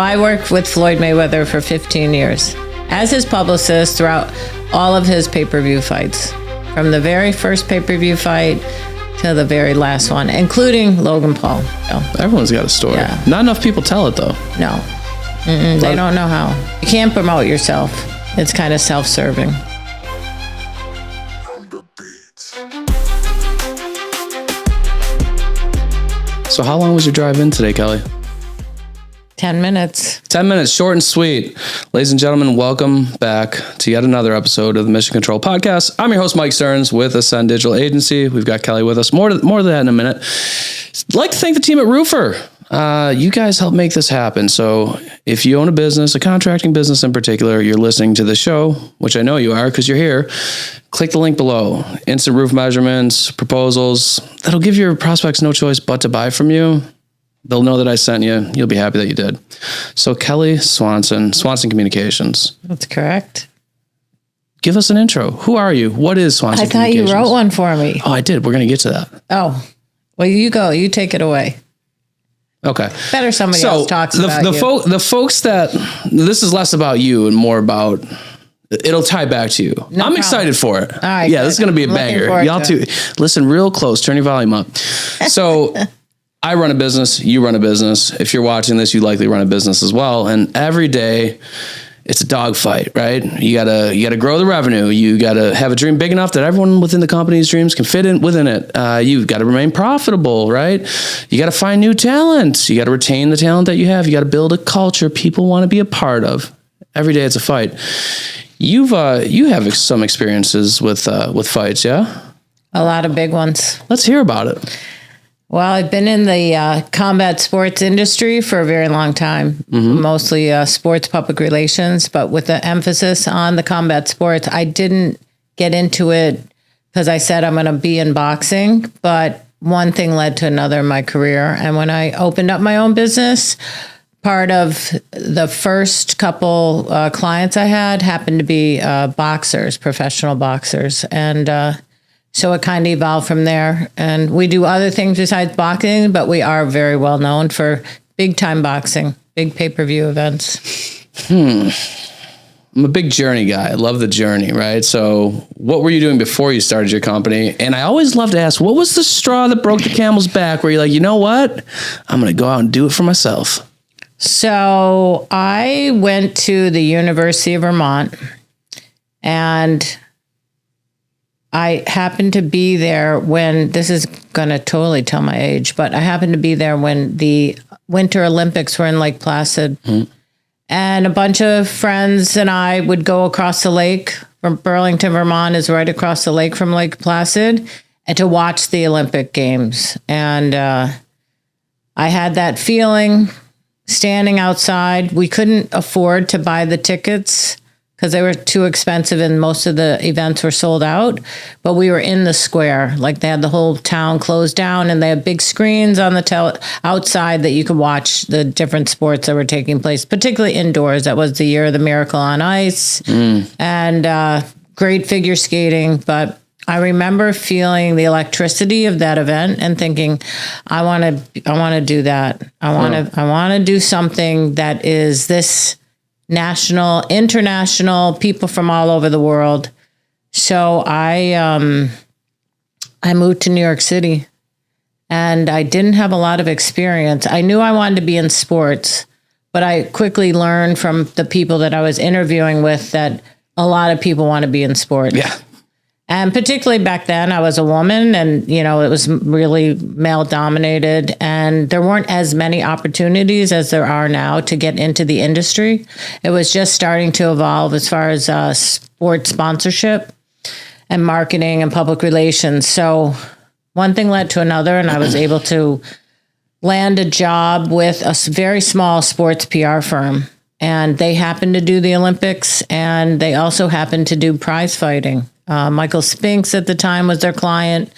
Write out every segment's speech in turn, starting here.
I worked with Floyd Mayweather for 15 years as his publicist throughout all of his pay-per-view fights, from the very first pay-per-view fight to the very last one, including Logan Paul. Everyone's got a story. Yeah. Not enough people tell it, though. No. They don't know how. You can't promote yourself. It's kind of self-serving. So how long was your drive in today, Kelly? 10 minutes. 10 minutes, short and sweet. Ladies and gentlemen, welcome back to yet another episode of the Mission Control Podcast. I'm your host, Mike Stearns with Ascend Digital Agency. We've got Kelly with us. More of that in a minute. I'd like to thank the team at Roofer. You guys help make this happen. So if you own a business, a contracting business in particular, you're listening to the show, which I know you are because you're here, click the link below. Instant roof measurements, proposals. That'll give your prospects no choice but to buy from you. They'll know that I sent you. You'll be happy that you did. So Kelly Swanson, Swanson Communications. That's correct. Give us an intro. Who are you? What is Swanson Communications? I thought you wrote one for me. Oh, I did. We're going to get to that. Oh, well, you go. You take it away. Okay. Better somebody else talks about you. The folks that, this is less about you and more about, it'll tie back to you. I'm excited for it. All right. Yeah, this is going to be a banger. Y'all too. Listen real close. Turn your volume up. So I run a business. You run a business. If you're watching this, you likely run a business as well. And every day it's a dogfight, right? You gotta grow the revenue. You gotta have a dream big enough that everyone within the company's dreams can fit in within it. You've got to remain profitable, right? You got to find new talent. You got to retain the talent that you have. You got to build a culture people want to be a part of. Every day it's a fight. You have some experiences with fights, yeah? A lot of big ones. Let's hear about it. Well, I've been in the combat sports industry for a very long time, mostly sports public relations, but with the emphasis on the combat sports. I didn't get into it because I said I'm going to be in boxing, but one thing led to another in my career. And when I opened up my own business, part of the first couple clients I had happened to be boxers, professional boxers. And so it kind of evolved from there. And we do other things besides boxing, but we are very well known for big time boxing, big pay-per-view events. I'm a big journey guy. I love the journey, right? So what were you doing before you started your company? And I always love to ask, what was the straw that broke the camel's back where you're like, you know what? I'm going to go out and do it for myself. So I went to the University of Vermont, and I happened to be there when, this is going to totally tell my age, but I happened to be there when the Winter Olympics were in Lake Placid. And a bunch of friends and I would go across the lake. From Burlington, Vermont is right across the lake from Lake Placid, and to watch the Olympic Games. And I had that feeling standing outside. We couldn't afford to buy the tickets because they were too expensive and most of the events were sold out. But we were in the square, like they had the whole town closed down, and they had big screens on the outside that you could watch the different sports that were taking place, particularly indoors. That was the year of the Miracle on Ice and great figure skating. But I remember feeling the electricity of that event and thinking, I want to do that. I want to do something that is this national, international, people from all over the world. So I moved to New York City, and I didn't have a lot of experience. I knew I wanted to be in sports, but I quickly learned from the people that I was interviewing with that a lot of people want to be in sports. Yeah. And particularly back then, I was a woman, and, you know, it was really male dominated, and there weren't as many opportunities as there are now to get into the industry. It was just starting to evolve as far as sports sponsorship and marketing and public relations. So one thing led to another, and I was able to land a job with a very small sports PR firm. And they happened to do the Olympics, and they also happened to do prize fighting. Michael Spinks at the time was their client.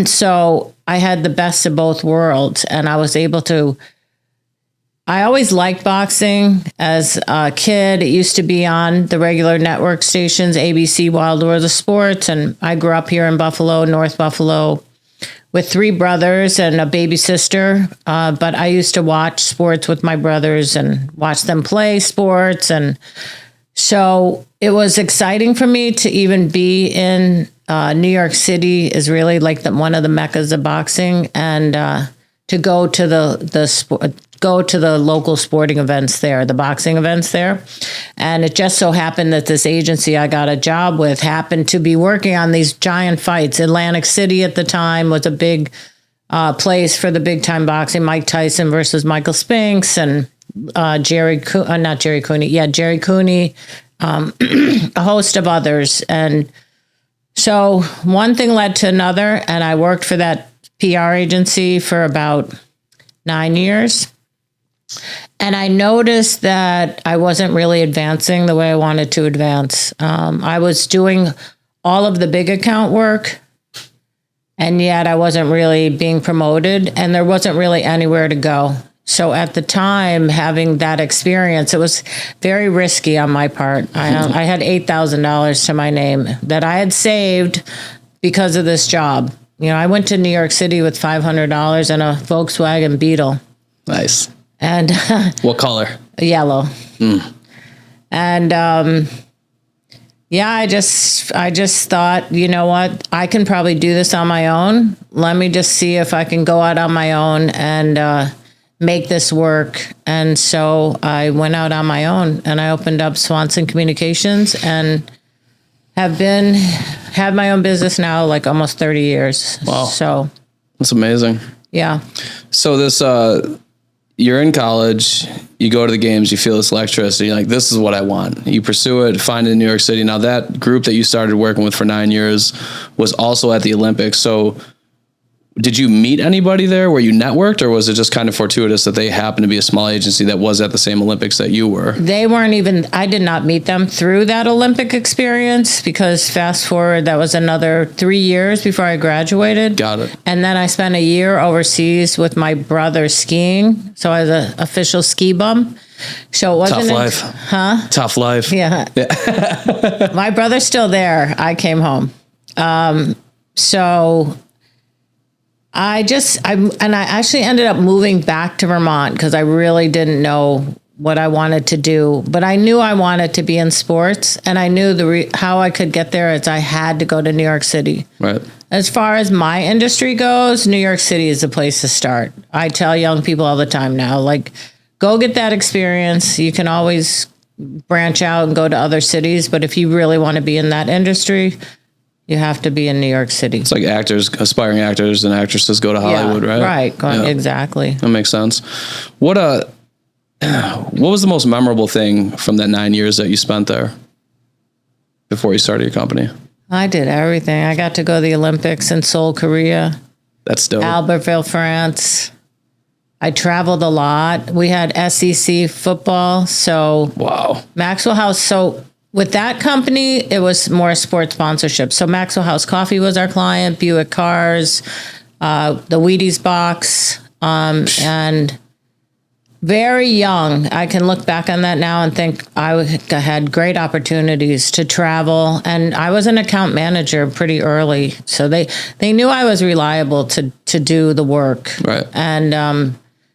So I had the best of both worlds, and I was able to, I always liked boxing as a kid. It used to be on the regular network stations, ABC, Wild World of Sports. And I grew up here in Buffalo, North Buffalo, with 3 brothers and a baby sister. But I used to watch sports with my brothers and watch them play sports. And so it was exciting for me to even be in New York City is really like one of the meccas of boxing, and to go to the local sporting events there, the boxing events there. And it just so happened that this agency I got a job with happened to be working on these giant fights. Atlantic City at the time was a big place for the big time boxing, Mike Tyson versus Michael Spinks, and Jerry Cooney, a host of others. And so one thing led to another, and I worked for that PR agency for about 9 years. And I noticed that I wasn't really advancing the way I wanted to advance. I was doing all of the big account work, and yet I wasn't really being promoted, and there wasn't really anywhere to go. So at the time, having that experience, it was very risky on my part. I had $8,000 to my name that I had saved because of this job. You know, I went to New York City with $500 and a Volkswagen Beetle. Nice. And what color? Yellow. And I just thought, you know what, I can probably do this on my own. Let me just see if I can go out on my own and make this work. And so I went out on my own and I opened up Swanson Communications and had my own business now like almost 30 years. Wow. So that's amazing. Yeah. So this, you're in college, you go to the games, you feel this electricity, you're like, this is what I want. You pursue it, find it in New York City. Now that group that you started working with for 9 years was also at the Olympics. So did you meet anybody there? Were you networked, or was it just kind of fortuitous that they happened to be a small agency that was at the same Olympics that you were? They weren't even, I did not meet them through that Olympic experience, because fast forward, that was another 3 years before I graduated. Got it. And then I spent a year overseas with my brother skiing. So I was an official ski bum. So it wasn't tough life. Huh? Tough life. Yeah. My brother's still there. I came home. So I actually ended up moving back to Vermont because I really didn't know what I wanted to do, but I knew I wanted to be in sports, and I knew how I could get there is I had to go to New York City. Right. As far as my industry goes, New York City is the place to start. I tell young people all the time now, like, go get that experience. You can always branch out and go to other cities, but if you really want to be in that industry, you have to be in New York City. It's like aspiring actors and actresses go to Hollywood, right? Right. Yeah. Exactly. That makes sense. What was the most memorable thing from that 9 years that you spent there before you started your company? I did everything. I got to go to the Olympics in Seoul, Korea. That's dope. Albertville, France. I traveled a lot. We had SEC football. So wow. Maxwell House. So with that company, it was more sports sponsorship. So Maxwell House Coffee was our client, Buick Cars, the Wheaties box, and very young. I can look back on that now and think I had great opportunities to travel, and I was an account manager pretty early. So they knew I was reliable to do the work. Right. And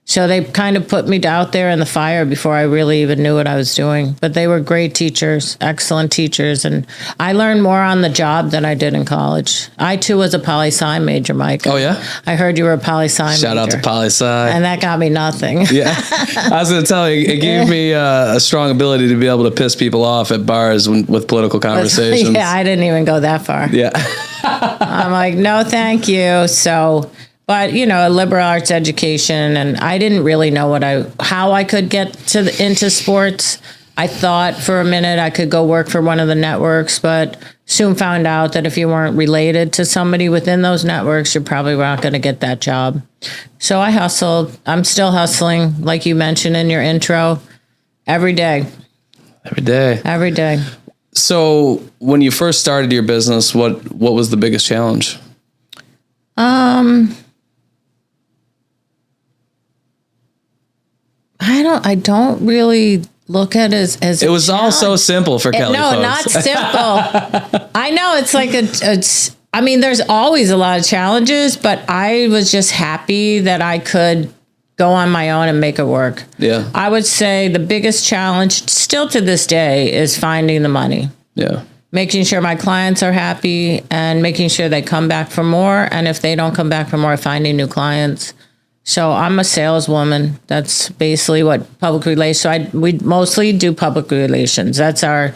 so they kind of put me out there in the fire before I really even knew what I was doing. But they were great teachers, excellent teachers. And I learned more on the job than I did in college. I, too, was a poli-sci major, Mike. Oh, yeah? I heard you were a poli-sci major. Shout out to poli-sci. And that got me nothing. Yeah. I was going to tell you, it gave me a strong ability to be able to piss people off at bars with political conversations. Yeah, I didn't even go that far. Yeah. I'm like, no, thank you. So... But, you know, a liberal arts education, and I didn't really know how I could get into sports. I thought for a minute I could go work for one of the networks, but soon found out that if you weren't related to somebody within those networks, you're probably not going to get that job. So I hustled. I'm still hustling, like you mentioned in your intro, every day. Every day. Every day. So when you first started your business, what was the biggest challenge? I don't really look at it as it was all so simple for Kelly. No, folks. not simple. I know it's like I mean, there's always a lot of challenges, but I was just happy that I could go on my own and make it work. Yeah. I would say the biggest challenge still to this day is finding the money. Yeah. Making sure my clients are happy and making sure they come back for more. And if they don't come back for more, finding new clients. So I'm a saleswoman. That's basically what public relations. So we mostly do public relations. That's our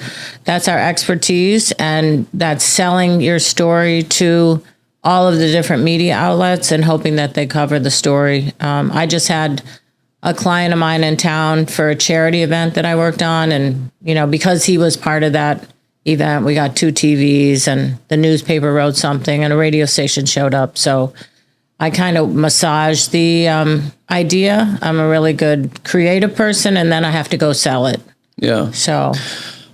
expertise, and that's selling your story to all of the different media outlets and hoping that they cover the story. I just had a client of mine in town for a charity event that I worked on, and because he was part of that event, we got 2 TVs, and the newspaper wrote something, and a radio station showed up. So I kind of massage the idea. I'm a really good creative person, and then I have to go sell it. Yeah. So,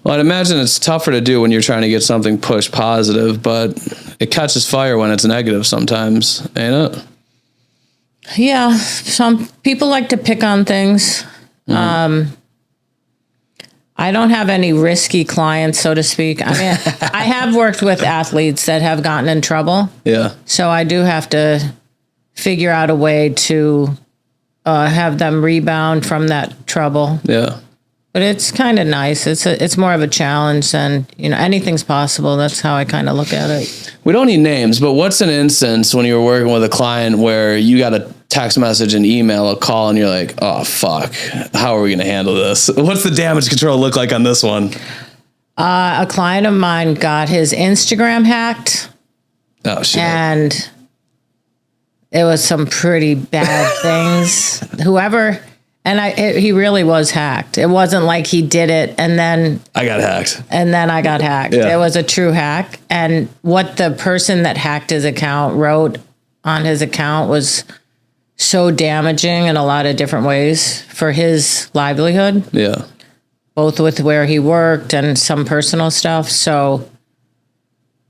well, I'd imagine it's tougher to do when you're trying to get something pushed positive, but it catches fire when it's negative sometimes, ain't it? Yeah. Some people like to pick on things. Mm-hmm. I don't have any risky clients, so to speak. I mean, I have worked with athletes that have gotten in trouble. Yeah. So I do have to figure out a way to have them rebound from that trouble. Yeah. But it's kind of nice. It's more of a challenge than, anything's possible. That's how I kind of look at it. We don't need names, but what's an instance when you were working with a client where you got a text message, an email, a call, and you're like, oh, fuck, how are we going to handle this? What's the damage control look like on this one? A client of mine got his Instagram hacked. Oh, shit. And it was some pretty bad things. He really was hacked. It wasn't like he did it and then I got hacked. Yeah. It was a true hack. And what the person that hacked his account wrote on his account was so damaging in a lot of different ways for his livelihood. Yeah. Both with where he worked and some personal stuff. So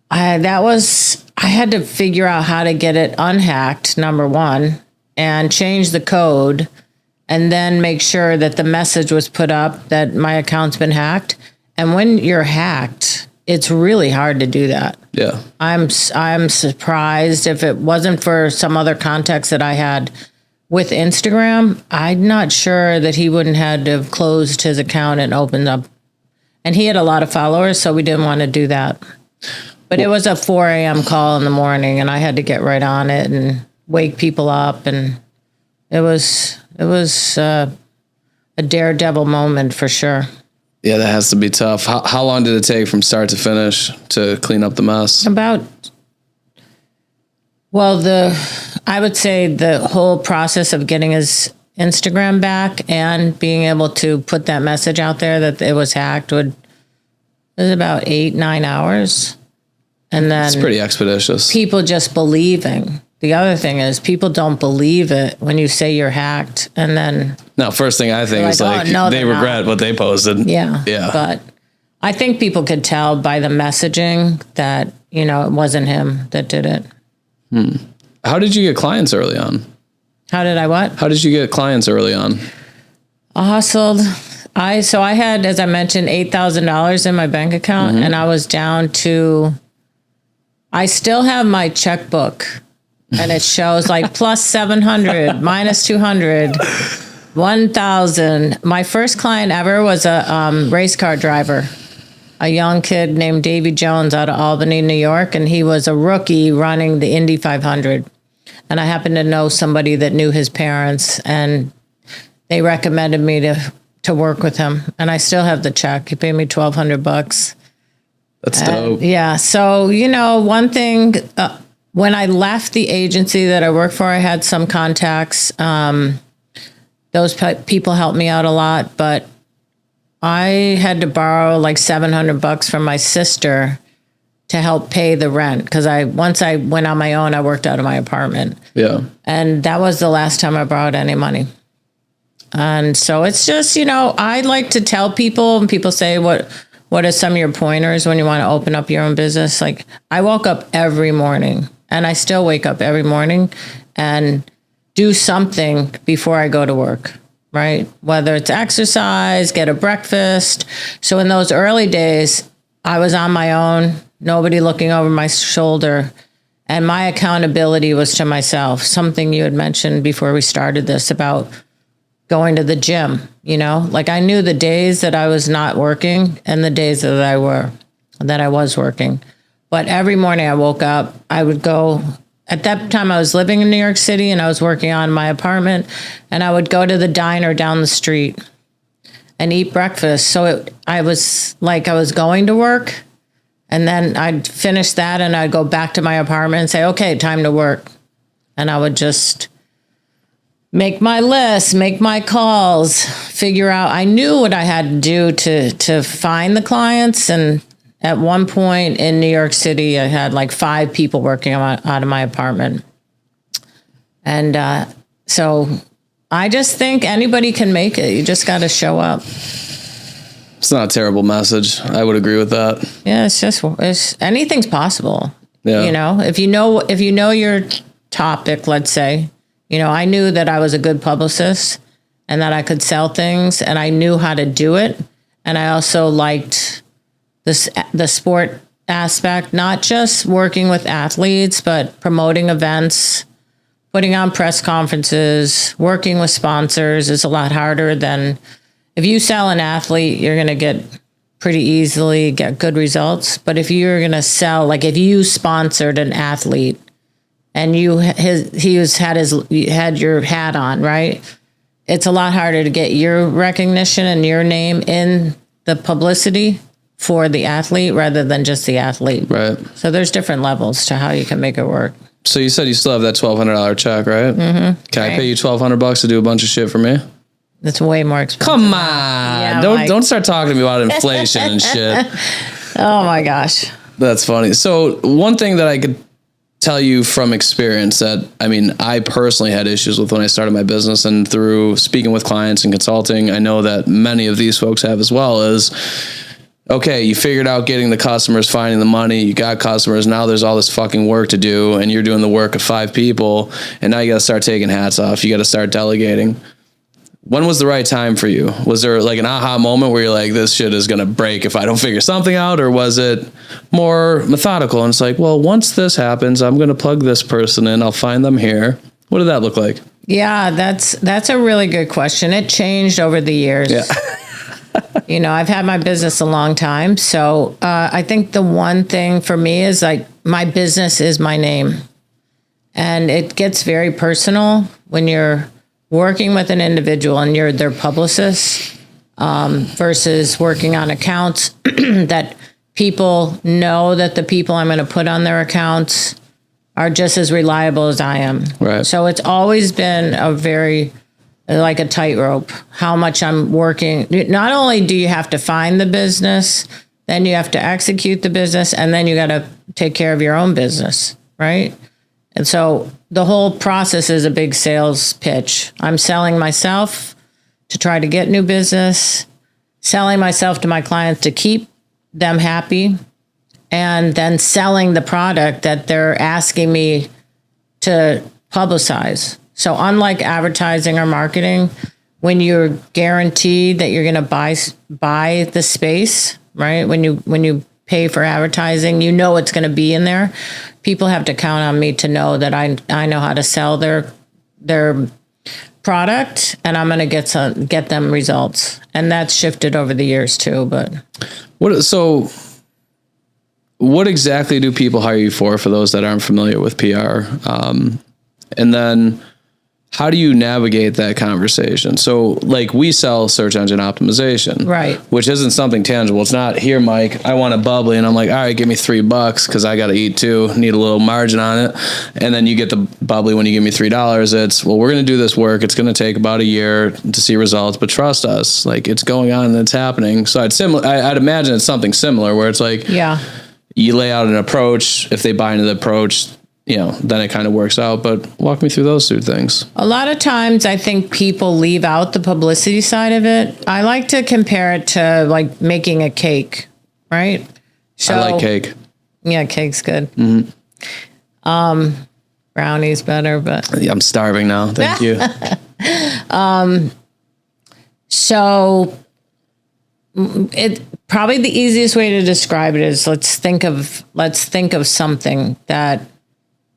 I had to figure out how to get it unhacked, number one, and change the code, and then make sure that the message was put up that my account's been hacked. And when you're hacked, it's really hard to do that. Yeah. I'm surprised. If it wasn't for some other context that I had with Instagram, I'm not sure that he wouldn't have to have closed his account and opened up. And he had a lot of followers, so we didn't want to do that. But it was a 4 a.m. call in the morning, and I had to get right on it and wake people up. And it was a daredevil moment for sure. Yeah, that has to be tough. How long did it take from start to finish to clean up the mess? I would say the whole process of getting his Instagram back and being able to put that message out there that it was hacked was about 8-9 hours. And then it's pretty expeditious. People just believing. The other thing is people don't believe it when you say you're hacked. And then no, first thing I think is they regret what they posted. Yeah. Yeah. But I think people could tell by the messaging that, it wasn't him that did it. How did you get clients early on? How did I what? How did you get clients early on? I hustled. I had, as I mentioned, $8,000 in my bank account, and I was down to, I still have my checkbook, and it shows like plus 700, minus 200, 1,000. My first client ever was a race car driver, a young kid named Davy Jones out of Albany, New York, and he was a rookie running the Indy 500. And I happened to know somebody that knew his parents, and they recommended me to work with him. And I still have the check. He paid me $1,200. That's dope. Yeah. So, one thing, when I left the agency that I worked for, I had some contacts. Those people helped me out a lot, but I had to borrow like $700 from my sister to help pay the rent. Because once I went on my own, I worked out of my apartment. Yeah. And that was the last time I borrowed any money. And so it's just, I like to tell people, and people say, what are some of your pointers when you want to open up your own business? Like, I woke up every morning, and I still wake up every morning and do something before I go to work, right? Whether it's exercise, get a breakfast. So in those early days, I was on my own, nobody looking over my shoulder. And my accountability was to myself, something you had mentioned before we started this about going to the gym, like I knew the days that I was not working and the days that I was working. But every morning I woke up, I would go, at that time I was living in New York City and I was working on my apartment, and I would go to the diner down the street and eat breakfast. So I was going to work, and then I'd finish that and I'd go back to my apartment and say, okay, time to work. And I would just make my list, make my calls, figure out, I knew what I had to do to find the clients. And at one point in New York City, I had like 5 people working out of my apartment. And so I just think anybody can make it. You just got to show up. It's not a terrible message. I would agree with that. Yeah, it's anything's possible. Yeah. If you know your topic, let's say, I knew that I was a good publicist and that I could sell things and I knew how to do it. And I also liked the sport aspect, not just working with athletes, but promoting events, putting on press conferences, working with sponsors is a lot harder than if you sell an athlete, you're going to get good results. But if you're going to sell, like if you sponsored an athlete and you had your hat on, right? It's a lot harder to get your recognition and your name in the publicity for the athlete rather than just the athlete. Right. So there's different levels to how you can make it work. So you said you still have that $1,200 check, right? Mm-hmm. Can I pay you $1,200 to do a bunch of shit for me? It's way more expensive. Come on. Yeah, don't start talking to me about inflation and shit. Oh my gosh. That's funny. So one thing that I could tell you from experience that, I personally had issues with when I started my business, and through speaking with clients and consulting, I know that many of these folks have as well, is, okay, you figured out getting the customers, finding the money, you got customers, now there's all this fucking work to do, and you're doing the work of 5 people, and now you got to start taking hats off. You got to start delegating. When was the right time for you? Was there like an aha moment where you're like, this shit is going to break if I don't figure something out? Or was it more methodical? And it's like, well, once this happens, I'm going to plug this person in. I'll find them here. What did that look like? Yeah, that's a really good question. It changed over the years. Yeah. I've had my business a long time. So I think the one thing for me is like my business is my name. And it gets very personal when you're working with an individual and you're their publicist versus working on accounts that people know that the people I'm going to put on their accounts are just as reliable as I am. Right. So it's always been a very like a tightrope, how much I'm working. Not only do you have to find the business, then you have to execute the business, and then you got to take care of your own business, right? And so the whole process is a big sales pitch. I'm selling myself to try to get new business, selling myself to my clients to keep them happy, and then selling the product that they're asking me to publicize. So unlike advertising or marketing, when you're guaranteed that you're going to buy the space, right? When you pay for advertising, it's going to be in there. People have to count on me to know that I know how to sell their product, and I'm going to get them results. And that's shifted over the years too. But what exactly do people hire you for those that aren't familiar with PR? And then how do you navigate that conversation? So like we sell search engine optimization, right? Which isn't something tangible. It's not, here, Mike, I want a bubbly. And I'm like, all right, give me $3 because I got to eat too. Need a little margin on it. And then you get the bubbly when you give me $3. It's, well, we're going to do this work. It's going to take about a year to see results, but trust us, like it's going on and it's happening. So I'd imagine it's something similar where it's like, yeah, you lay out an approach. If they buy into the approach, then it kind of works out. But walk me through those 2 things. A lot of times I think people leave out the publicity side of it. I like to compare it to like making a cake, right? So, I like cake. Yeah, cake's good. Mm-hmm. Brownie's better, but I'm starving now. Thank you. So it probably the easiest way to describe it is let's think of something that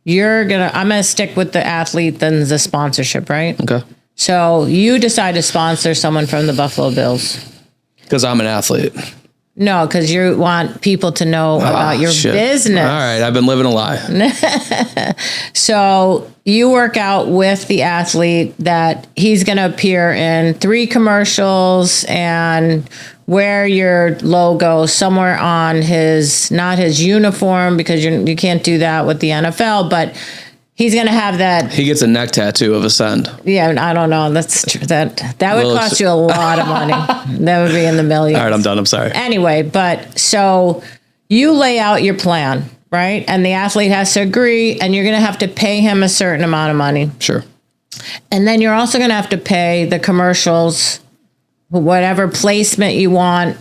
I'm going to stick with the athlete than the sponsorship, right? Okay. So you decide to sponsor someone from the Buffalo Bills. Because I'm an athlete. No, because you want people to know about your business. All right, I've been living a lie. So you work out with the athlete that he's going to appear in 3 commercials and wear your logo somewhere on not his uniform, because you can't do that with the NFL, but he's going to have that. He gets a neck tattoo of Ascend. Yeah, I don't know. That's true. That would cost you a lot of money. That would be in the millions. All right, I'm done. I'm sorry. Anyway, but so you lay out your plan, right? And the athlete has to agree, and you're going to have to pay him a certain amount of money. Sure. And then you're also going to have to pay the commercials, whatever placement you want,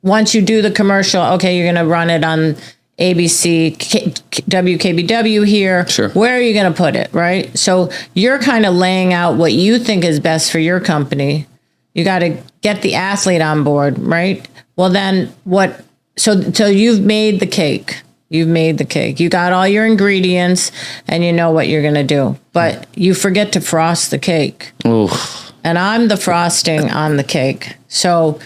once you do the commercial, okay, you're going to run it on ABC, WKBW here. Sure. Where are you going to put it, right? So you're kind of laying out what you think is best for your company. You got to get the athlete on board, right? Well, then what? So you've made the cake. You've made the cake. You got all your ingredients, and you know what you're going to do. But you forget to frost the cake. Oof. And I'm the frosting on the cake. So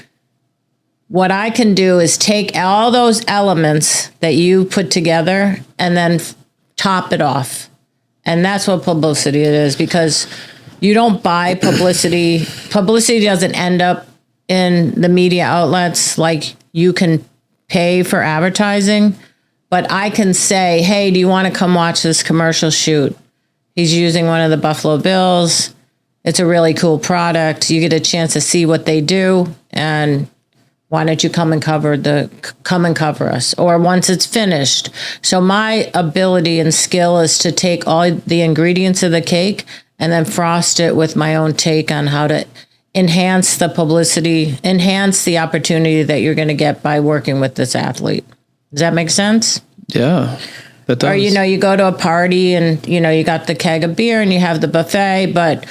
what I can do is take all those elements that you put together and then top it off. And that's what publicity it is, because you don't buy publicity. Publicity doesn't end up in the media outlets like you can pay for advertising. But I can say, hey, do you want to come watch this commercial shoot? He's using one of the Buffalo Bills. It's a really cool product. You get a chance to see what they do, and why don't you come and cover us? Or once it's finished. So my ability and skill is to take all the ingredients of the cake and then frost it with my own take on how to enhance the publicity, enhance the opportunity that you're going to get by working with this athlete. Does that make sense? Yeah, that does. Or, you go to a party and, you got the keg of beer and you have the buffet, but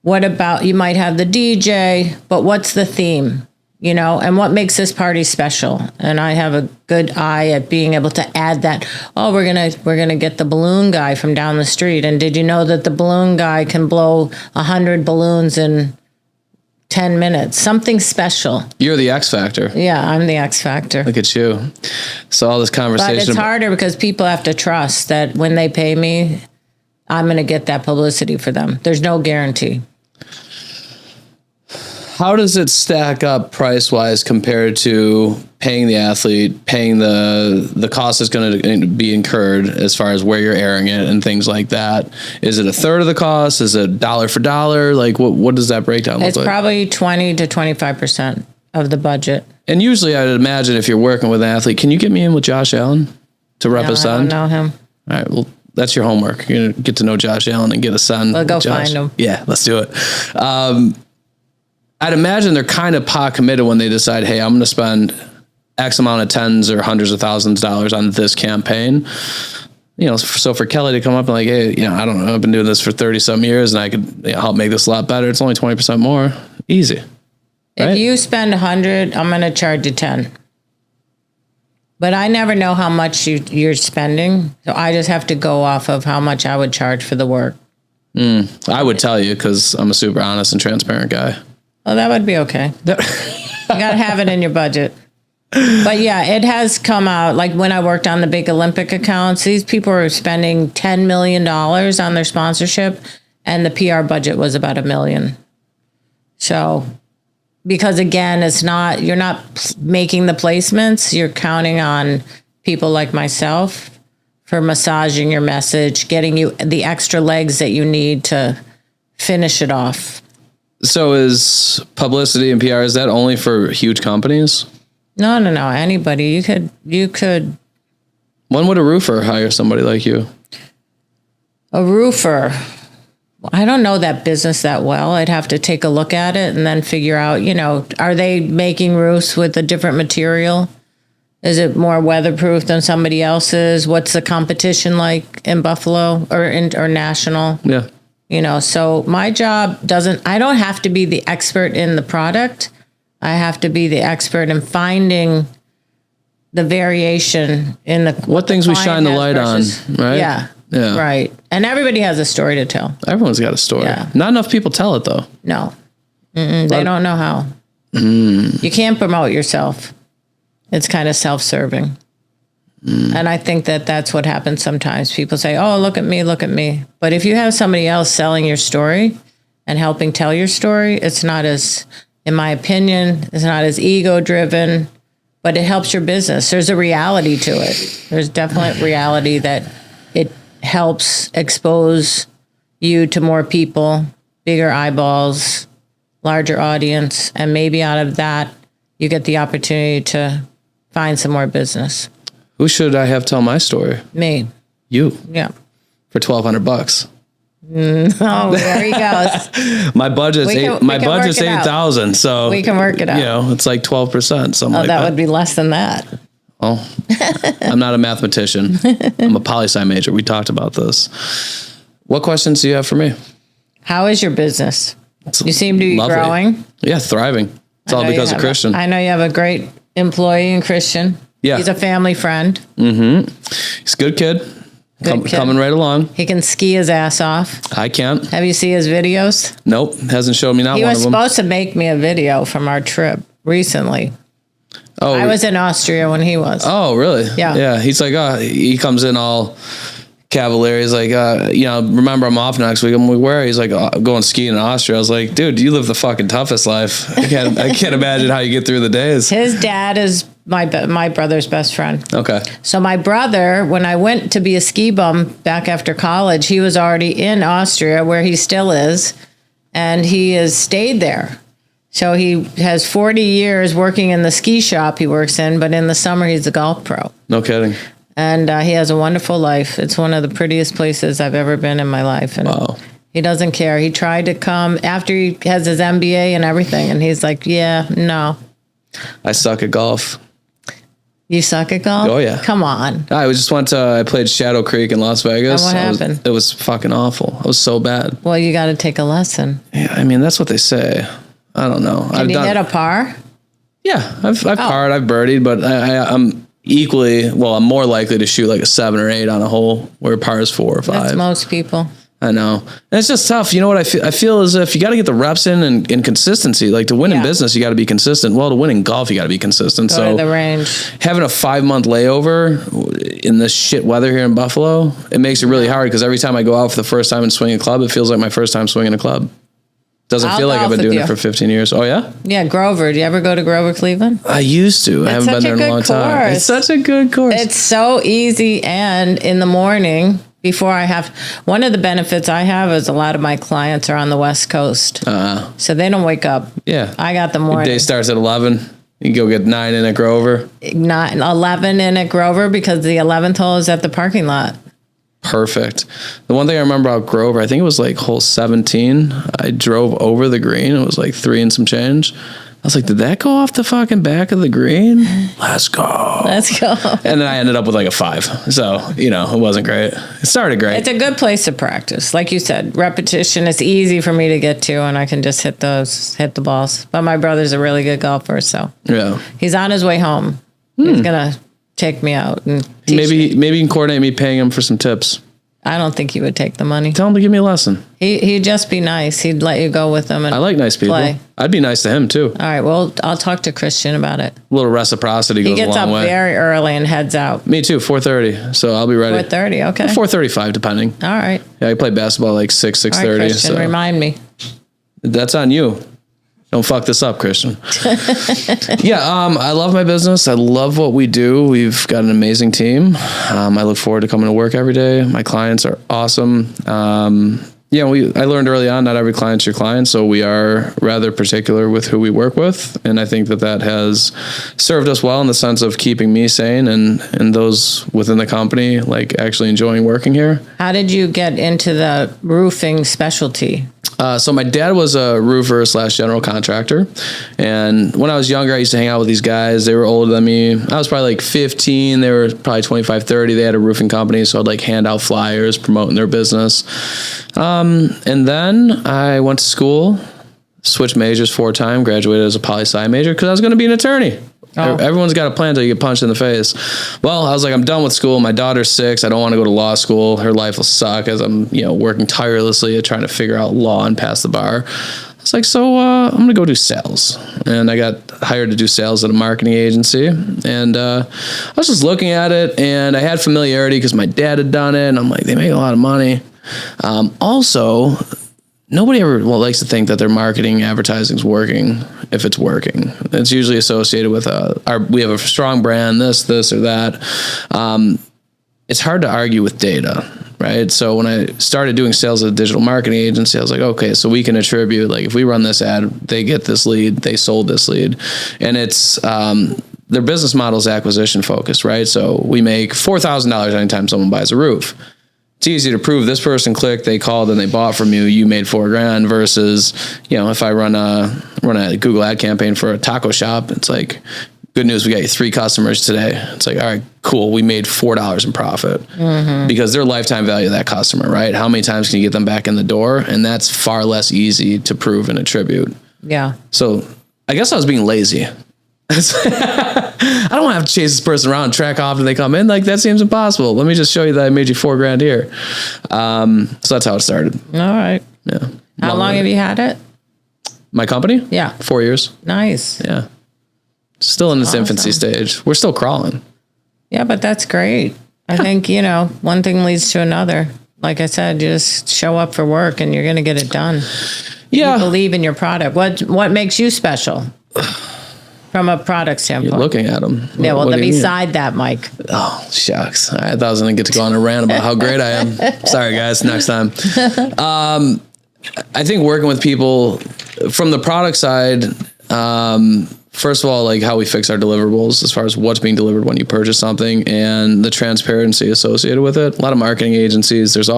what about, you might have the DJ, but what's the theme? And what makes this party special? And I have a good eye at being able to add that. Oh, we're gonna get the balloon guy from down the street. And did you know that the balloon guy can blow 100 balloons in 10 minutes? Something special. You're the X factor. Yeah, I'm the X factor. Look at you. So all this conversation. But it's harder because people have to trust that when they pay me, I'm going to get that publicity for them. There's no guarantee. How does it stack up price-wise compared to paying the athlete, paying the cost that's going to be incurred as far as where you're airing it and things like that? Is it a third of the cost? Is it dollar for dollar? Like, what does that breakdown look like? It's probably 20 to 25% of the budget. And usually I'd imagine if you're working with an athlete, can you get me in with Josh Allen to represent? No, I don't know him. All right, well, that's your homework. You're going to get to know Josh Allen and get a son. We'll go find him. Yeah, let's do it. I'd imagine they're kind of pot committed when they decide, hey, I'm going to spend X amount of tens or hundreds of thousands of dollars on this campaign. So for Kelly to come up and like, hey, I don't know, I've been doing this for 30 some years and I could help make this a lot better. It's only 20% more. Easy. Right? If you spend 100, I'm going to charge you 10. But I never know how much you're spending. So I just have to go off of how much I would charge for the work. I would tell you because I'm a super honest and transparent guy. Well, that would be okay. You got to have it in your budget. But yeah, it has come out. Like when I worked on the big Olympic accounts, these people are spending $10 million on their sponsorship, and the PR budget was about $1 million. So, because again, you're not making the placements, you're counting on people like myself for massaging your message, getting you the extra legs that you need to finish it off. So is publicity and PR, is that only for huge companies? No. Anybody. You could. When would a roofer hire somebody like you? A roofer. I don't know that business that well. I'd have to take a look at it and then figure out, are they making roofs with a different material? Is it more weatherproof than somebody else's? What's the competition like in Buffalo or national? Yeah. So my job I don't have to be the expert in the product. I have to be the expert in finding the variation in the what things we shine the light on, right? Yeah. Yeah. Right. And everybody has a story to tell. Everyone's got a story. Yeah. Not enough people tell it though. No. They don't know how. You can't promote yourself. It's kind of self-serving. And I think that that's what happens sometimes. People say, oh, look at me, look at me. But if you have somebody else selling your story and helping tell your story, it's not as, in my opinion, it's not as ego-driven, but it helps your business. There's a reality to it. There's definite reality that it helps expose you to more people, bigger eyeballs, larger audience, and maybe out of that, you get the opportunity to find some more business. Who should I have tell my story? Me. You. Yeah. For $1,200. Oh, there he goes. My budget's budget's 8,000, so we can work it out. You know, it's like 12%, something like that. That would be less than that. Well, I'm not a mathematician. I'm a poli-sci major. We talked about this. What questions do you have for me? How is your business? You seem to be growing. Yeah, thriving. It's all because of Christian. I know you have a great employee in Christian. Yeah. He's a family friend. Mm-hmm. He's a good kid. Coming right along. He can ski his ass off. I can't. Have you seen his videos? Nope. Hasn't showed me not one of them. He was supposed to make me a video from our trip recently. Oh, I was in Austria when he was. Oh, really? Yeah. Yeah. He's like, he comes in all cavalier. He's like, remember I'm off next week. I'm like, where? He's like, going skiing in Austria. I was like, dude, you live the fucking toughest life. I can't imagine how you get through the days. His dad is my brother's best friend. Okay. So my brother, when I went to be a ski bum back after college, he was already in Austria, where he still is, and he has stayed there. So he has 40 years working in the ski shop he works in, but in the summer he's a golf pro. No kidding. And he has a wonderful life. It's one of the prettiest places I've ever been in my life. And wow. He doesn't care. He tried to come after he has his MBA and everything, and he's like, yeah, no. I suck at golf. You suck at golf? Oh, yeah. Come on. I played Shadow Creek in Las Vegas. And what happened? It was fucking awful. I was so bad. Well, you got to take a lesson. Yeah, I mean, that's what they say. I don't know. Can you hit a par? Yeah, I've parred, I've birdied, but I'm I'm more likely to shoot like a 7 or 8 on a hole where par is 4 or 5. That's most people. I know. And it's just tough. You know what I feel? I feel as if you got to get the reps in and consistency. Like to win in business, you got to be consistent. Well, to win in golf, you got to be consistent. Go to the range. Having a 5-month layover in this shit weather here in Buffalo, it makes it really hard because every time I go out for the first time and swing a club, it feels like my first time swinging a club. Doesn't feel like I've been doing it for 15 years. Oh, yeah? Yeah, Grover. Do you ever go to Grover, Cleveland? I used to. I haven't been there in a long time. It's such a good course. It's so easy. And in the morning, one of the benefits I have is a lot of my clients are on the West Coast. So they don't wake up. Yeah. I got the morning. Your day starts at 11. You go get 9 in at Grover. 11 in at Grover because the 11th hole is at the parking lot. Perfect. The one thing I remember about Grover, I think it was like hole 17. I drove over the green. It was like 3 and some change. I was like, did that go off the fucking back of the green? Let's go. Let's go. And then I ended up with like a 5. So, it wasn't great. It started great. It's a good place to practice. Like you said, repetition is easy for me to get to, and I can just hit the balls. But my brother's a really good golfer, so yeah, he's on his way home. He's going to take me out and teach maybe me. You can coordinate me paying him for some tips. I don't think he would take the money. Tell him to give me a lesson. He'd just be nice. He'd let you go with him and I like nice people. play. I'd be nice to him too. All right, well, I'll talk to Christian about it. A little reciprocity goes a long way. He gets up very early and heads out. Me too, 4:30. So I'll be ready. 4:30, okay. 4:35 depending. All right. Yeah, I play basketball like 6:30. All right, Christian, remind me. That's on you. Don't fuck this up, Christian. I love my business. I love what we do. We've got an amazing team. I look forward to coming to work every day. My clients are awesome. I learned early on, not every client's your client, so we are rather particular with who we work with, and I think that has served us well in the sense of keeping me sane and those within the company, like actually enjoying working here. How did you get into the roofing specialty? So my dad was a roofer / general contractor. And when I was younger, I used to hang out with these guys. They were older than me. I was probably like 15. They were probably 25, 30. They had a roofing company. So I'd like hand out flyers promoting their business. And then I went to school, switched majors 4 times, graduated as a poli-sci major because I was going to be an attorney. Everyone's got a plan until you get punched in the face. Well, I was like, I'm done with school. My daughter's 6. I don't want to go to law school. Her life will suck as I'm, working tirelessly at trying to figure out law and pass the bar. It's like, so I'm going to go do sales. And I got hired to do sales at a marketing agency. And I was just looking at it, and I had familiarity because my dad had done it. And I'm like, they make a lot of money. Also, nobody ever likes to think that their marketing advertising is working if it's working. It's usually associated with we have a strong brand, this or that. It's hard to argue with data, right? So when I started doing sales at a digital marketing agency, I was like, okay, so we can attribute, like, if we run this ad, they get this lead, they sold this lead. And it's their business model is acquisition focused, right? So we make $4,000 anytime someone buys a roof. It's easy to prove this person clicked, they called, and they bought from you. You made $4,000 versus, if I run a Google ad campaign for a taco shop, it's like, good news, we got you 3 customers today. It's like, all right, cool. We made $4 in profit because their lifetime value of that customer, right? How many times can you get them back in the door? And that's far less easy to prove and attribute. Yeah. So I guess I was being lazy. I don't want to have to chase this person around and track off and they come in. Like, that seems impossible. Let me just show you that I made you $4,000 here. So that's how it started. All right. Yeah. How long have you had it? My company? Yeah. 4 years. Nice. Yeah. Still in its infancy stage. We're still crawling. Yeah, but that's great. I think, one thing leads to another. Like I said, just show up for work and you're going to get it done. Yeah. You believe in your product. What makes you special from a product standpoint? You're looking at them. Yeah, well, beside that, Mike. Oh, shucks. I thought I was going to get to go on a rant about how great I am. Sorry, guys. Next time. I think working with people from the product side, first of all, like how we fix our deliverables as far as what's being delivered when you purchase something and the transparency associated with it. A lot of marketing agencies, there's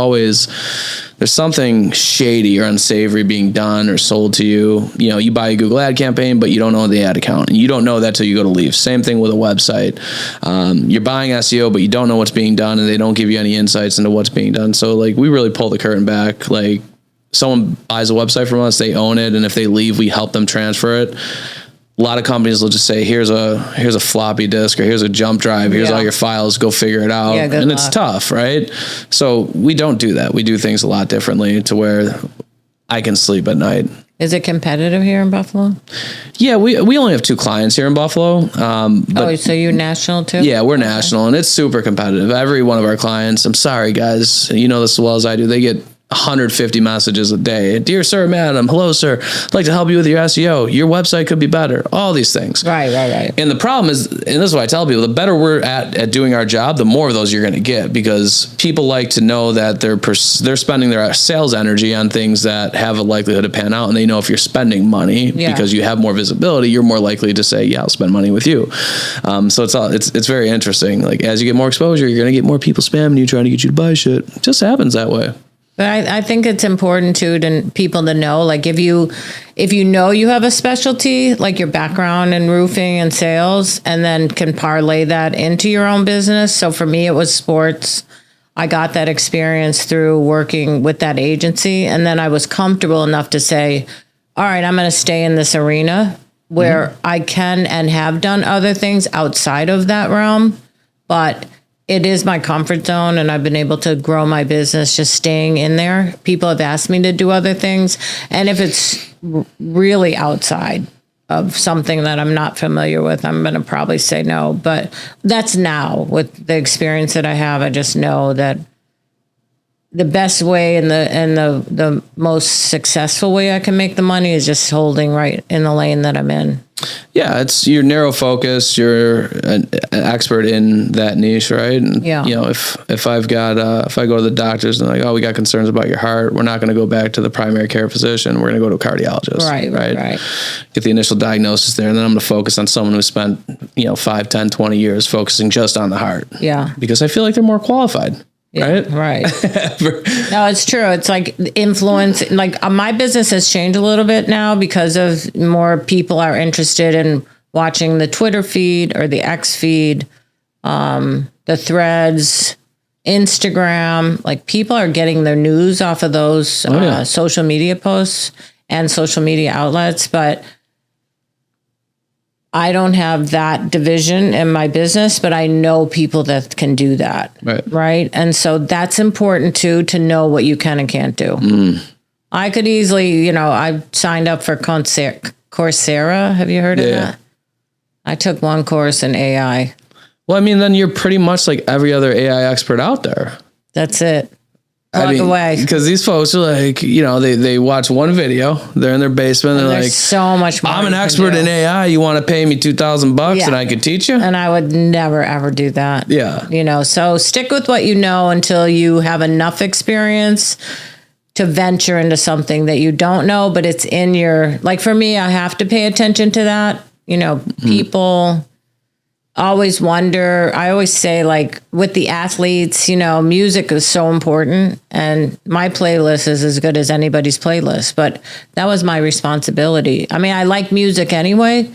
something shady or unsavory being done or sold to you. You buy a Google ad campaign, but you don't know the ad account, and you don't know that till you go to leave. Same thing with a website. You're buying SEO, but you don't know what's being done, and they don't give you any insights into what's being done. So like, we really pull the curtain back. Like, someone buys a website from us, they own it, and if they leave, we help them transfer it. A lot of companies will just say, here's a floppy disk, or here's a jump drive, here's all your files, go figure it out. Yeah, and it's tough, right? So we don't do that. We do things a lot differently to where I can sleep at night. Is it competitive here in Buffalo? Yeah, we only have 2 clients here in Buffalo. So you're national too? Yeah, we're national, and it's super competitive. Every one of our clients, I'm sorry guys, you know this as well as I do, they get 150 messages a day. Dear sir, madam, hello sir, I'd like to help you with your SEO. Your website could be better. All these things. Right. And the problem is, and this is what I tell people, the better we're at doing our job, the more of those you're going to get, because people like to know that they're spending their sales energy on things that have a likelihood to pan out, and they know if you're spending money because you have more visibility, you're more likely to say, yeah, I'll spend money with you. So it's very interesting. Like, as you get more exposure, you're going to get more people spamming you, trying to get you to buy shit. It just happens that way. But I think it's important too to people to know, like, if you know you have a specialty, like your background in roofing and sales, and then can parlay that into your own business. So for me, it was sports. I got that experience through working with that agency, and then I was comfortable enough to say, all right, I'm going to stay in this arena where I can and have done other things outside of that realm, but it is my comfort zone, and I've been able to grow my business just staying in there. People have asked me to do other things, and if it's really outside of something that I'm not familiar with, I'm going to probably say no. But that's now, with the experience that I have, I just know that the best way and the most successful way I can make the money is just holding right in the lane that I'm in. Yeah, it's your narrow focus. You're an expert in that niche, right? And, if I go to the doctors and they're like, oh, we got concerns about your heart, we're not going to go back to the primary care physician. We're going to go to a cardiologist. Right. Get the initial diagnosis there, and then I'm going to focus on someone who spent 5, 10, 20 years focusing just on the heart. Yeah, because I feel like they're more qualified. Yeah, right. No, it's true. It's like influence. Like, my business has changed a little bit now because of more people are interested in watching the Twitter feed or the X feed, the threads, Instagram. Like, people are getting their news off of those social media posts and social media outlets. But I don't have that division in my business, but I know people that can do that. Right. And so that's important too, to know what you can and can't do. I could easily, I signed up for Coursera. Have you heard of that? I took one course in AI. Well, I mean, then you're pretty much like every other AI expert out there. That's it. Plug away. Because these folks are like, they watch one video, they're in their basement, and they're like, so much more. I'm an expert in AI. You want to pay me $2,000 and I could teach you? And I would never, ever do that. Yeah. So stick with what you know until you have enough experience to venture into something that you don't know, but it's in your, like for me, I have to pay attention to that. People always wonder. I always say, like with the athletes, music is so important, and my playlist is as good as anybody's playlist, but that was my responsibility. I mean, I like music anyway,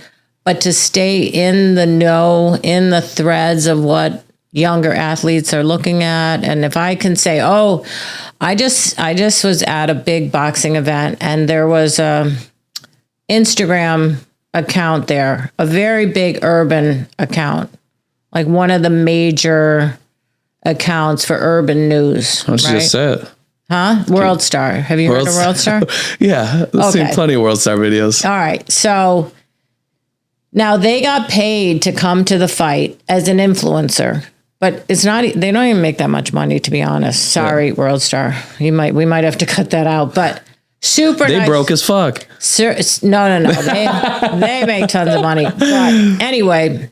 but to stay in the know, in the threads of what younger athletes are looking at. And if I can say, I just was at a big boxing event, and there was a Instagram account there, a very big urban account, like one of the major accounts for urban news. Why don't you just say it? Huh? World Star. Have you heard of World Star? Yeah, I've seen plenty of World Star videos. All right. So now they got paid to come to the fight as an influencer, but it's not, they don't even make that much money, to be honest. Sorry, World Star. We might have to cut that out, but super They nice. broke as fuck. No. They make tons of money. But anyway,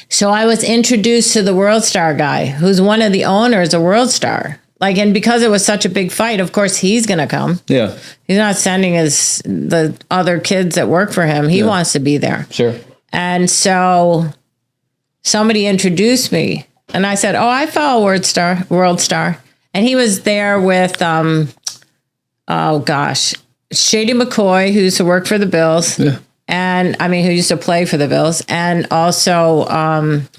so I was introduced to the World Star guy, who's one of the owners of World Star. And because it was such a big fight, of course he's going to come. Yeah. He's not sending the other kids that work for him. He wants to be there. Sure. And so somebody introduced me, and I said, I follow World Star. And he was there with, Shady McCoy, who used to work for the Bills. Yeah. And who used to play for the Bills, and also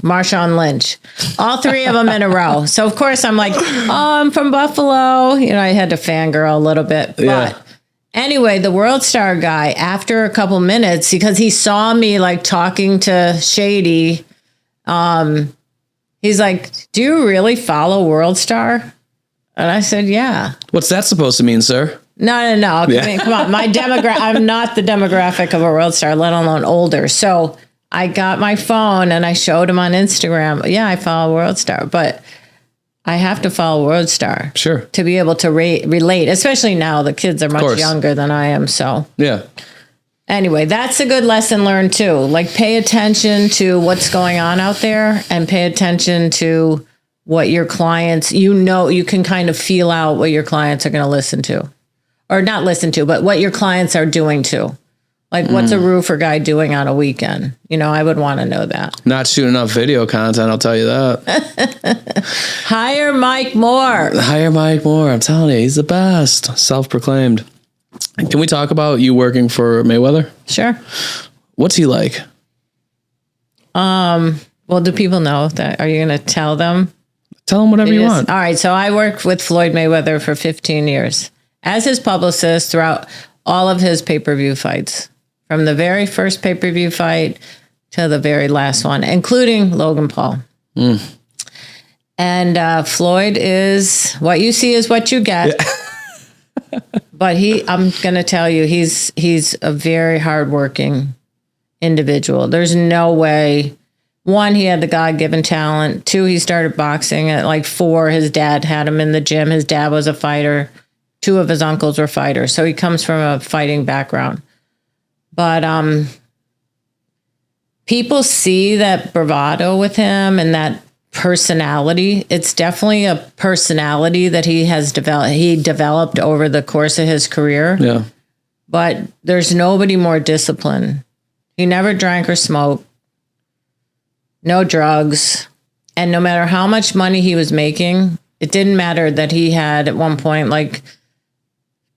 Marshawn Lynch, all three of them in a row. So of course I'm like, I'm from Buffalo. I had to fangirl a little bit. But anyway, the World Star guy, after a couple minutes, because he saw me like talking to Shady, he's like, do you really follow World Star? And I said, yeah. What's that supposed to mean, sir? No. Come on. I'm not the demographic of a World Star, let alone older. So I got my phone and I showed him on Instagram. Yeah, I follow World Star, but I have to follow World Star. Sure. To be able to relate, especially now the kids are much younger than I am. So yeah. Anyway, that's a good lesson learned too. Like pay attention to what's going on out there, and pay attention to what your clients, you can kind of feel out what your clients are going to listen to. Or not listen to, but what your clients are doing too. Like what's a roofer guy doing on a weekend? I would want to know that. Not shooting enough video content, I'll tell you that. Hire Mike Moore. I'm telling you, he's the best. Self-proclaimed. Can we talk about you working for Mayweather? Sure. What's he like? Well, do people know that? Are you going to tell them? Tell them whatever you want. All right. So I worked with Floyd Mayweather for 15 years. As his publicist throughout all of his pay-per-view fights, from the very first pay-per-view fight to the very last one, including Logan Paul. And Floyd is, what you see is what you get. Yeah. But I'm going to tell you, he's a very hardworking individual. There's no way. One, he had the God-given talent. Two, he started boxing at like 4. His dad had him in the gym. His dad was a fighter. 2 of his uncles were fighters. So he comes from a fighting background. But people see that bravado with him and that personality. It's definitely a personality that he developed over the course of his career. Yeah. But there's nobody more disciplined. He never drank or smoked. No drugs. And no matter how much money he was making, it didn't matter that he had at one point like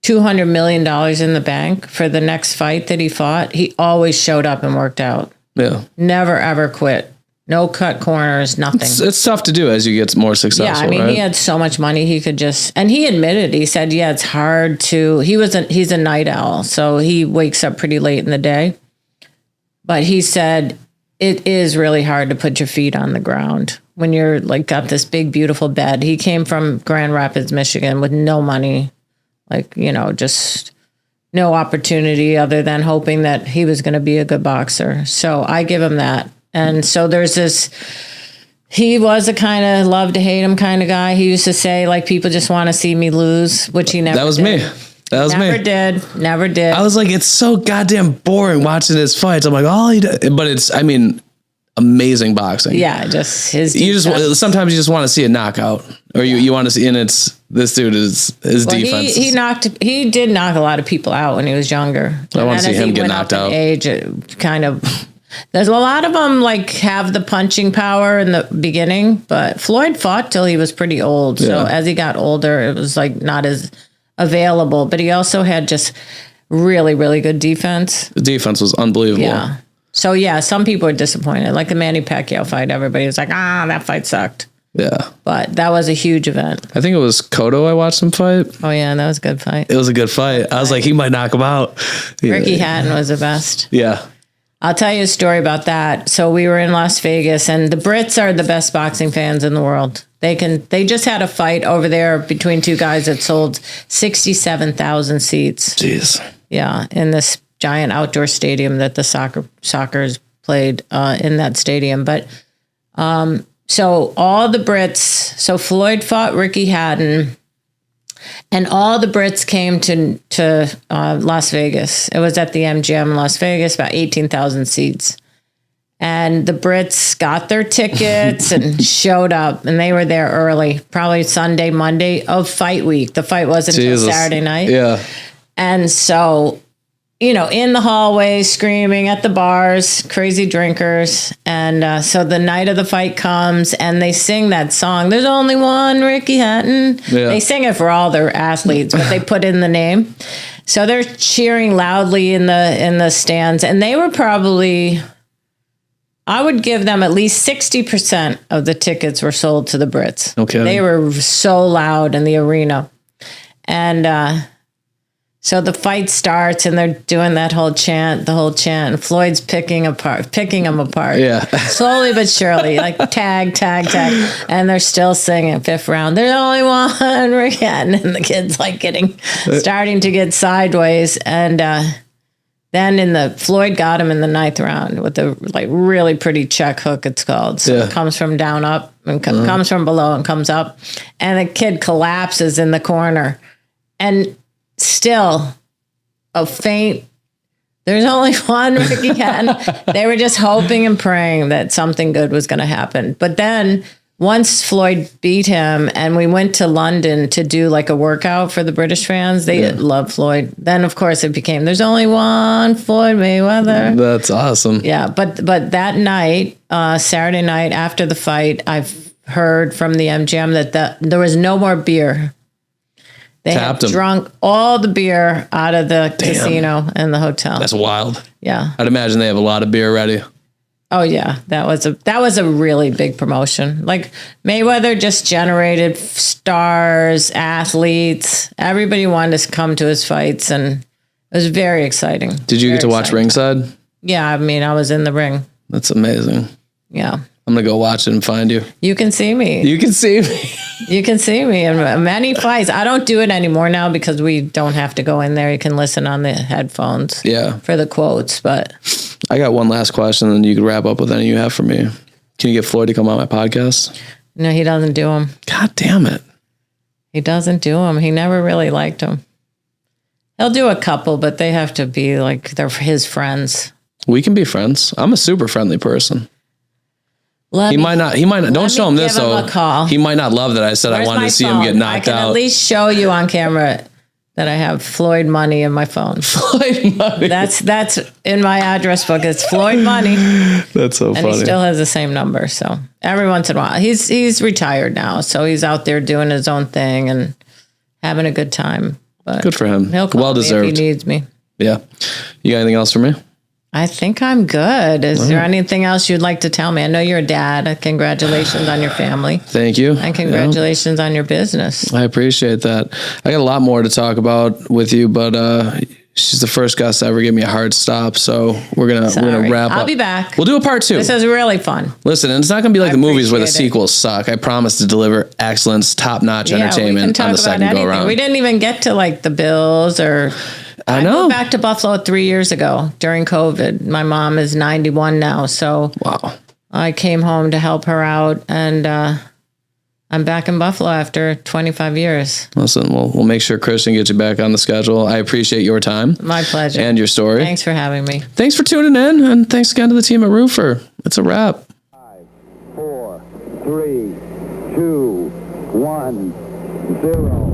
$200 million in the bank for the next fight that he fought. He always showed up and worked out. Yeah. Never, ever quit. No cut corners, nothing. It's tough to do as you get more successful. Yeah, he had so much money he could and he admitted, he said, it's hard to, he's a night owl. So he wakes up pretty late in the day. But he said it is really hard to put your feet on the ground when you're like got this big, beautiful bed. He came from Grand Rapids, Michigan with no money, like, just no opportunity other than hoping that he was going to be a good boxer. So I give him that. And so there's this, he was a kind of love to hate him kind of guy. He used to say, like, people just want to see me lose, which he never did. That was me. That was never me. Never did. I was like, it's so goddamn boring watching his fights. I'm like, but it's, amazing boxing. Yeah, just his. Sometimes you just want to see a knockout, or you want to see, and it's this dude is his defense. He did knock a lot of people out when he was younger. I want to see him get knocked out. Age, it kind of. There's a lot of them like have the punching power in the beginning, but Floyd fought till he was pretty old. So as he got older, it was like not as available. But he also had just really, really good defense. The defense was unbelievable. Yeah. So, some people are disappointed. Like the Manny Pacquiao fight, everybody was like, that fight sucked. Yeah. But that was a huge event. I think it was Cotto I watched him fight. Oh, yeah, that was a good fight. It was a good fight. I was like, he might knock him out. Ricky Hatton was the best. Yeah. I'll tell you a story about that. So we were in Las Vegas, and the Brits are the best boxing fans in the world. They just had a fight over there between two guys that sold 67,000 seats. Jeez. Yeah, in this giant outdoor stadium that the soccer's played in that stadium. But so all the Brits, so Floyd fought Ricky Hatton, and all the Brits came to Las Vegas. It was at the MGM in Las Vegas, about 18,000 seats. And the Brits got their tickets and showed up, and they were there early, probably Sunday, Monday of fight week. The fight wasn't until Saturday night. Yeah. And so, in the hallways, screaming at the bars, crazy drinkers. And so the night of the fight comes, and they sing that song, "There's Only One Ricky Hatton." Yeah. They sing it for all their athletes, but they put in the name. So they're cheering loudly in the stands. And they were probably, I would give them at least 60% of the tickets were sold to the Brits. Okay. They were so loud in the arena. And so the fight starts, and they're doing that whole chant, and Floyd's picking them apart. Yeah. Slowly but surely, like tag. And they're still singing fifth round. There's only one Rick Hatton, and the kid's like starting to get sideways. And then Floyd got him in the ninth round with a like really pretty check hook, it's called. So it comes from down up and comes from below and comes up. And the kid collapses in the corner. And still a faint, there's only one Ricky Hatton. They were just hoping and praying that something good was going to happen. But then once Floyd beat him, and we went to London to do like a workout for the British fans, they love Floyd. Then of course it became, there's only one Floyd Mayweather. That's awesome. Yeah. But that night, Saturday night after the fight, I've heard from the MGM that there was no more beer. They had drunk all the beer out of the casino and the hotel. That's wild. Yeah. I'd imagine they have a lot of beer ready. Oh yeah. That was a really big promotion. Like Mayweather just generated stars, athletes. Everybody wanted to come to his fights, and it was very exciting. Did you get to watch ringside? Yeah. I mean, I was in the ring. That's amazing. Yeah. I'm going to go watch it and find you. You can see me. You can see me. You can see me in many fights. I don't do it anymore now because we don't have to go in there. You can listen on the headphones for the quotes. But I got one last question, and you can wrap up with any you have for me. Can you get Floyd to come on my podcast? No, he doesn't do them. God damn it. He doesn't do them. He never really liked them. He'll do a couple, but they have to be like they're his friends. We can be friends. I'm a super friendly person. He might not. Don't show him this though. He might not love that I said I wanted to see him get knocked out. I can at least show you on camera that I have Floyd money in my phone. Floyd money. That's in my address book. It's Floyd money. That's so funny. And he still has the same number. So every once in a while, he's retired now, so he's out there doing his own thing and having a good time. But good for him. He'll call well deserved. me if he needs me. Yeah. You got anything else for me? I think I'm good. Is there anything else you'd like to tell me? I know you're a dad. Congratulations on your family. Thank you. And congratulations on your business. I appreciate that. I got a lot more to talk about with you, but She's the first guest to ever give me a hard stop. So we're gonna wrap up. I'll be back. We'll do a part 2. This is really fun. Listen, and it's not gonna be like the movies where the appreciate it. sequels suck. I promise to deliver excellence, top-notch We can entertainment talk on the about second go anything. around. We didn't even get to like the bills or. I know. moved back to Buffalo 3 years ago during COVID. My mom is 91 now, so Wow. I came home to help her out, and I'm back in Buffalo after 25 years. Listen, we'll make sure Christian gets you back on the schedule. I appreciate your time. My pleasure. And your story. Thanks for having me. Thanks for tuning in, and thanks again to the team at Roofer. It's a wrap. 5, 4, 3, 2, 1, 0.